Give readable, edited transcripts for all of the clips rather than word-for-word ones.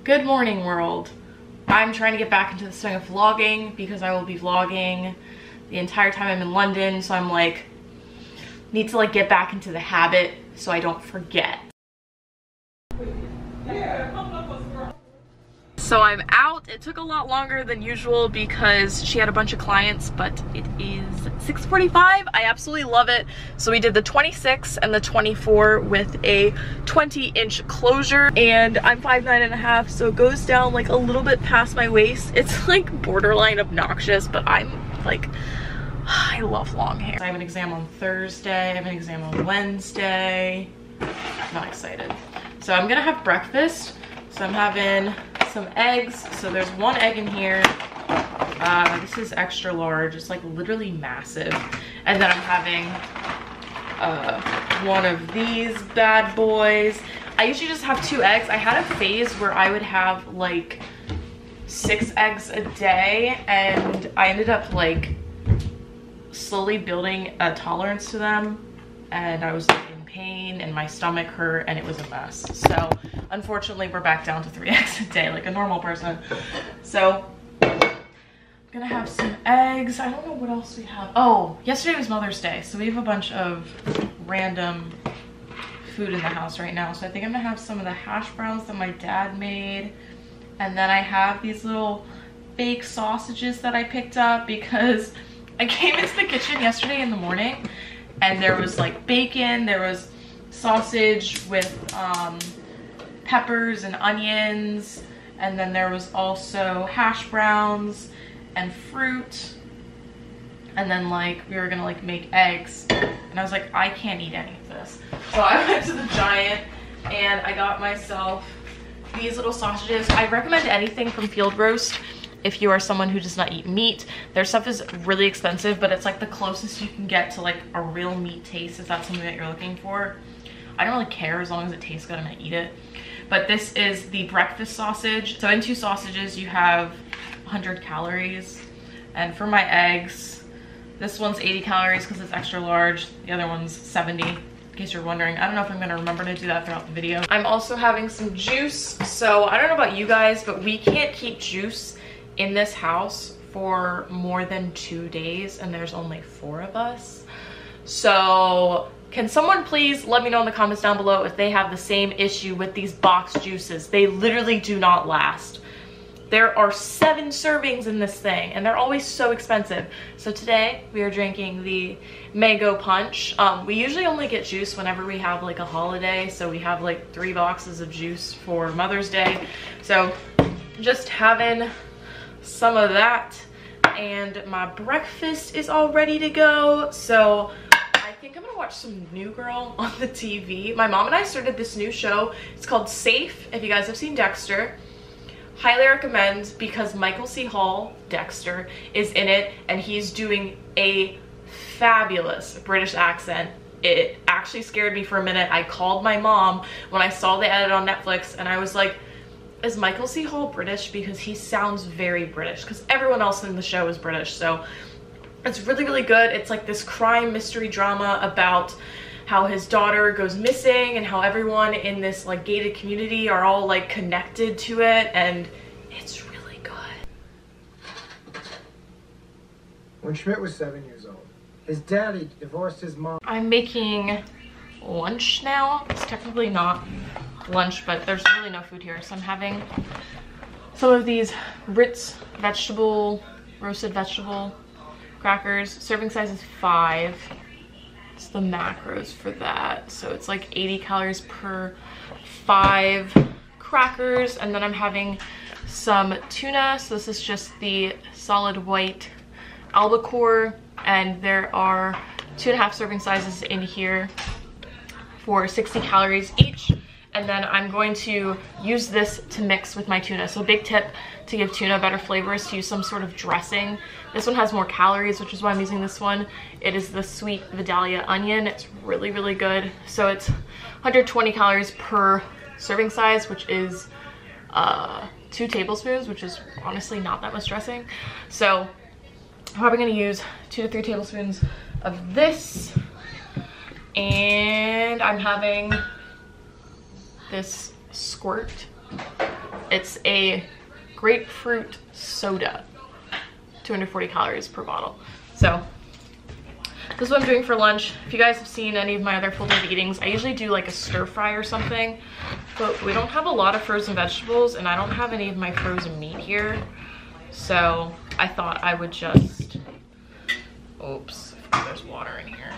Good morning, world. I'm trying to get back into the swing of vlogging because I will be vlogging the entire time I'm in London, so I'm like, need to like get back into the habit so I don't forget. So I'm out. It took a lot longer than usual because she had a bunch of clients, but it is 6:45. I absolutely love it. So we did the 26 and the 24 with a 20-inch closure, and I'm 5'9½", so it goes down like a little bit past my waist. It's like borderline obnoxious, but I'm like, I love long hair. I have an exam on Thursday. I have an exam on Wednesday. I'm not excited. So I'm gonna have breakfast. So I'm having some eggs. So there's one egg in here. This is extra large. It's like literally massive. And then I'm having one of these bad boys. I usually just have 2 eggs. I had a phase where I would have like 6 eggs a day, and I ended up like slowly building a tolerance to them, and I was like in pain and my stomach hurt and it was a mess. So unfortunately we're back down to 3 eggs a day like a normal person. So I'm gonna have some eggs. I don't know what else we have. Oh, yesterday was Mother's Day, so we have a bunch of random food in the house right now. So I think I'm gonna have some of the hash browns that my dad made, and then I have these little fake sausages that I picked up because I came into the kitchen yesterday in the morning and there was like bacon, there was sausage with peppers and onions, and then there was also hash browns and fruit, and then like we were gonna like make eggs, and I was like, I can't eat any of this. So I went to the Giant and I got myself these little sausages. I recommend anything from Field Roast if you are someone who does not eat meat. Their stuff is really expensive, but it's like the closest you can get to like a real meat taste if that's something that you're looking for. I don't really care as long as it tastes good and I eat it. But this is the breakfast sausage. So in 2 sausages you have 100 calories. And for my eggs, this one's 80 calories because it's extra large. The other one's 70, in case you're wondering. I don't know if I'm gonna remember to do that throughout the video. I'm also having some juice. So I don't know about you guys, but we can't keep juice in this house for more than 2 days, and there's only 4 of us. So can someone please let me know in the comments down below if they have the same issue with these box juices? They literally do not last. There are 7 servings in this thing and they're always so expensive. So today we are drinking the mango punch. We usually only get juice whenever we have like a holiday, so we have like 3 boxes of juice for Mother's Day. So just having some of that, and my breakfast is all ready to go. So I think I'm gonna watch some New Girl on the TV. My mom and I started this new show. It's called Safe. If you guys have seen Dexter, highly recommend, because Michael C. Hall, Dexter, is in it, and he's doing a fabulous British accent. It actually scared me for a minute. I called my mom when I saw the edit on Netflix and I was like, is Michael C. Hall British? Because he sounds very British, because everyone else in the show is British. So it's really, really good. It's like this crime mystery drama about how his daughter goes missing and how everyone in this like gated community are all like connected to it, and it's really good. When Schmidt was 7 years old, his daddy divorced his mom. I'm making lunch now. It's technically not lunch, but there's really no food here, so I'm having some of these Ritz roasted vegetable crackers. Serving size is 5. It's the macros for that, so it's like 80 calories per 5 crackers. And then I'm having some tuna. So this is just the solid white albacore, and there are 2.5 serving sizes in here for 60 calories each. And then I'm going to use this to mix with my tuna. So big tip to give tuna better flavor is to use some sort of dressing. This one has more calories, which is why I'm using this one. It is the sweet Vidalia onion. It's really, really good. So it's 120 calories per serving size, which is 2 tablespoons, which is honestly not that much dressing. So I'm probably gonna use 2 to 3 tablespoons of this. And I'm having this squirt It's a grapefruit soda, 240 calories per bottle. So this is what I'm doing for lunch. If you guys have seen any of my other full day eatings, I usually do like a stir fry or something, but we don't have a lot of frozen vegetables and I don't have any of my frozen meat here. So I thought I would just, oops, there's water in here.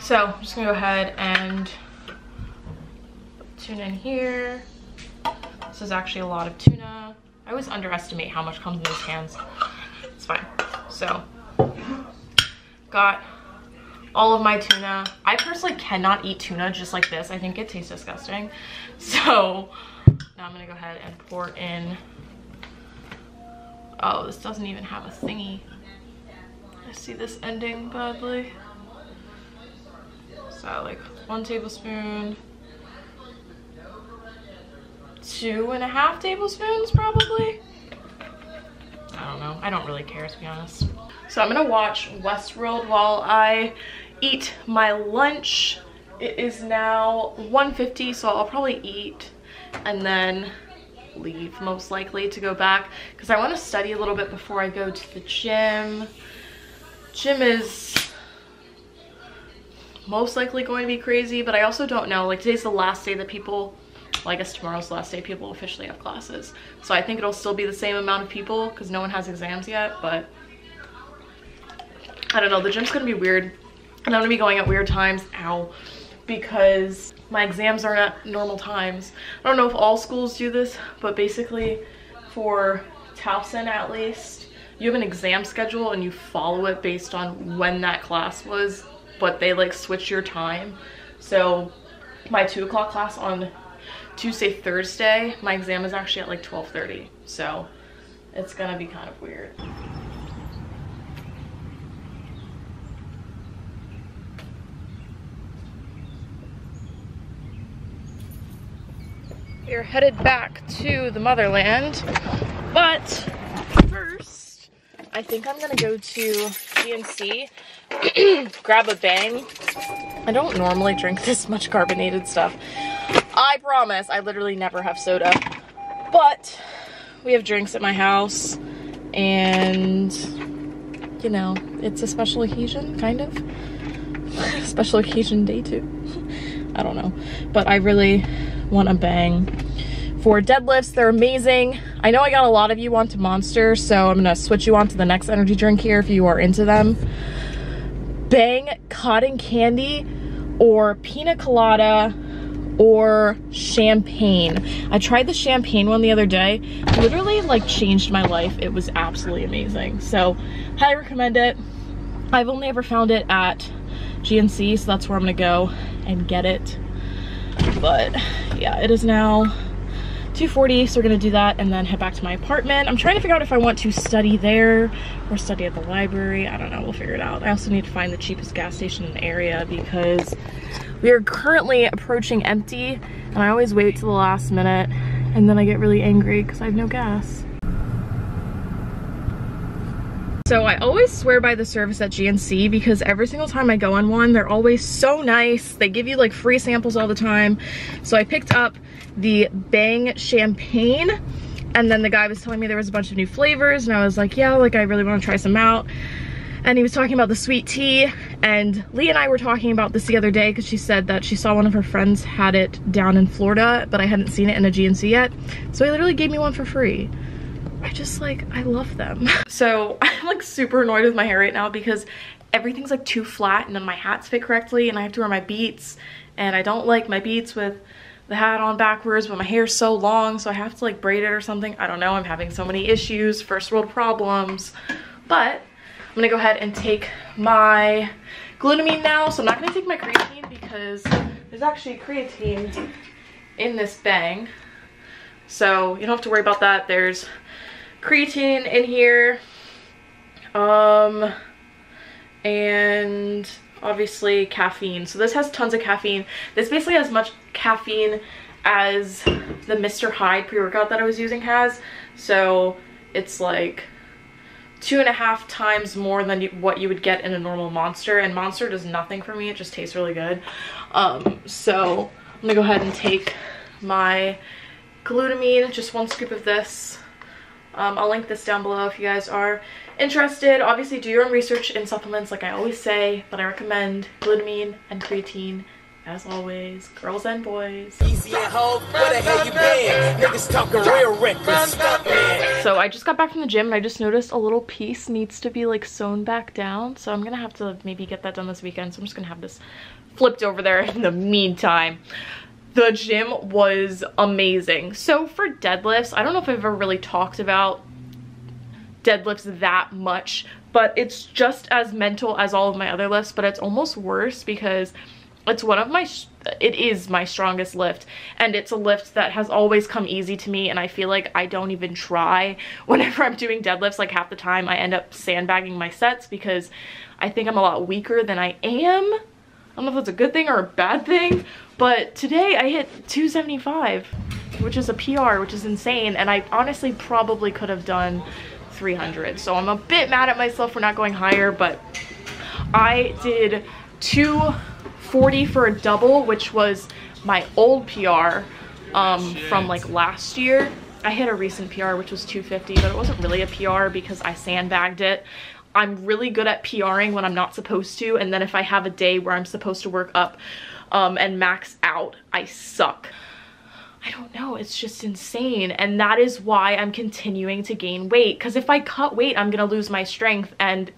So I'm just gonna go ahead and put tuna in here. This is actually a lot of tuna. I always underestimate how much comes in these cans. It's fine. So got all of my tuna. I personally cannot eat tuna just like this. I think it tastes disgusting. So now I'm gonna go ahead and pour in. Oh, this doesn't even have a thingy. I see this ending badly. So like 1 tablespoon, 2.5 tablespoons probably. I don't know. I don't really care, to be honest. So I'm gonna watch Westworld while I eat my lunch. It is now 1:50, so I'll probably eat and then leave most likely to go back because I want to study a little bit before I go to the gym. Gym is most likely going to be crazy, but I also don't know. Like today's the last day that people, well, I guess tomorrow's the last day people officially have classes. So I think it'll still be the same amount of people because no one has exams yet, but I don't know. The gym's gonna be weird and I'm gonna be going at weird times, because my exams are at normal times. I don't know if all schools do this, but basically for Towson at least, you have an exam schedule and you follow it based on when that class was, but they like switch your time. So my 2 o'clock class on Tuesday, Thursday, my exam is actually at like 12:30. So it's gonna be kind of weird. We're headed back to the motherland, but first, I think I'm gonna go to GNC, grab a bang. I don't normally drink this much carbonated stuff. I promise, I literally never have soda, but we have drinks at my house and, you know, it's a special occasion, kind of. Special occasion day too. I don't know, but I really want a bang for deadlifts. They're amazing. I know I got a lot of you onto Monster, so I'm gonna switch you on to the next energy drink here if you are into them. Bang cotton candy or pina colada or champagne. I tried the champagne one the other day. Literally like changed my life. It was absolutely amazing. So highly recommend it. I've only ever found it at GNC, so that's where I'm gonna go and get it. But yeah, it is now 2:40, so we're gonna do that and then head back to my apartment. I'm trying to figure out if I want to study there or study at the library. I don't know, we'll figure it out. I also need to find the cheapest gas station in the area because we are currently approaching empty and I always wait till the last minute and then I get really angry because I have no gas. So I always swear by the service at GNC because every single time I go on one, they're always so nice. They give you like free samples all the time. So I picked up the Bang Champagne and then the guy was telling me there was a bunch of new flavors and I was like, yeah, like I really want to try some out. And he was talking about the sweet tea, and Lee and I were talking about this the other day because she said that she saw one of her friends had it down in Florida, but I hadn't seen it in a GNC yet. So he literally gave me one for free. I just like, I love them. So I'm like super annoyed with my hair right now because everything's like too flat and then my hats fit correctly and I have to wear my beats and I don't like my beats with the hat on backwards, but my hair's so long, so I have to like braid it or something. I don't know, I'm having so many issues, first world problems. But I'm gonna go ahead and take my glutamine now. So I'm not gonna take my creatine because there's actually creatine in this Bang. So you don't have to worry about that. There's creatine in here. And obviously caffeine. So this has tons of caffeine. This basically has as much caffeine as the Mr. Hyde pre-workout that I was using has. So it's like 2.5 times more than what you would get in a normal Monster, and Monster does nothing for me. It just tastes really good. So I'm gonna go ahead and take my glutamine, just 1 scoop of this. I'll link this down below if you guys are interested. Obviously do your own research in supplements like I always say, but I recommend glutamine and creatine as always, girls and boys. Easy at home, where the hell you been? Niggas talking real reckless stuff, man. So I just got back from the gym and I just noticed a little piece needs to be like sewn back down, so I'm gonna have to maybe get that done this weekend. So I'm just gonna have this flipped over there in the meantime. The gym was amazing. So for deadlifts, I don't know if I've ever really talked about deadlifts that much, but it's just as mental as all of my other lifts, but it's almost worse because it's it is my strongest lift, and it's a lift that has always come easy to me, and I feel like I don't even try whenever I'm doing deadlifts. Like half the time I end up sandbagging my sets because I think I'm a lot weaker than I am. I don't know if that's a good thing or a bad thing, but today I hit 275, which is a PR, which is insane, and I honestly probably could have done 300. So I'm a bit mad at myself for not going higher, but I did 240 for a double, which was my old PR from like last year. I hit a recent PR, which was 250, but it wasn't really a PR because I sandbagged it. I'm really good at PRing when I'm not supposed to, and then if I have a day where I'm supposed to work up and max out, I suck. I don't know, it's just insane, and that is why I'm continuing to gain weight, because if I cut weight, I'm gonna lose my strength, and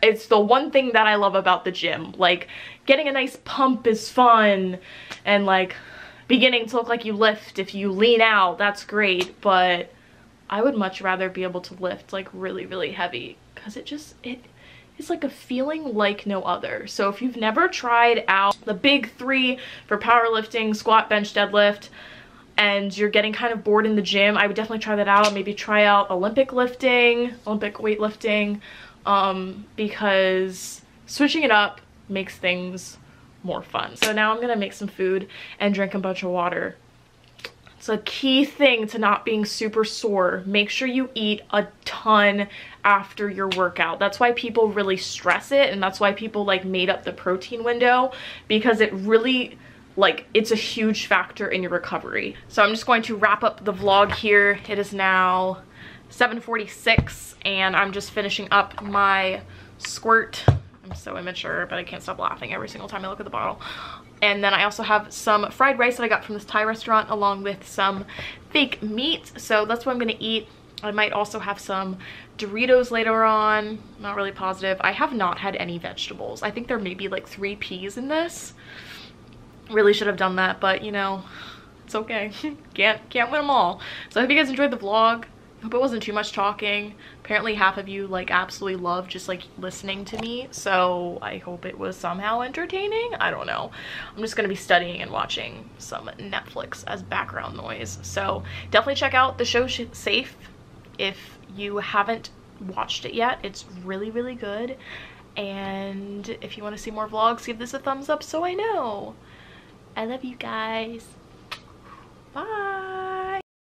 it's the one thing that I love about the gym. Like, getting a nice pump is fun, and like beginning to look like you lift if you lean out, that's great, but I would much rather be able to lift like really, really heavy, because it's like a feeling like no other. So if you've never tried out the big 3 for powerlifting, squat, bench, deadlift, and you're getting kind of bored in the gym, I would definitely try that out. Maybe try out Olympic weightlifting, because switching it up makes things more fun. So now I'm gonna make some food and drink a bunch of water. It's a key thing to not being super sore. Make sure you eat a ton after your workout. That's why people really stress it, and that's why people like made up the protein window, because it really, like, it's a huge factor in your recovery. So I'm just going to wrap up the vlog here. It is now 7:46 and I'm just finishing up my squirt. I'm so immature, but I can't stop laughing every single time I look at the bottle. And then I also have some fried rice that I got from this Thai restaurant along with some fake meat. So that's what I'm gonna eat. I might also have some Doritos later on. Not really positive. I have not had any vegetables. I think there may be like 3 peas in this. Really should have done that, but you know, it's okay. Can't win them all. So I hope you guys enjoyed the vlog. I hope it wasn't too much talking. Apparently half of you like absolutely love just like listening to me, so I hope it was somehow entertaining. I don't know. I'm just gonna be studying and watching some Netflix as background noise. So definitely check out the show Safe if you haven't watched it yet. It's really, really good. And if you want to see more vlogs, give this a thumbs up so I know. I love you guys. Bye.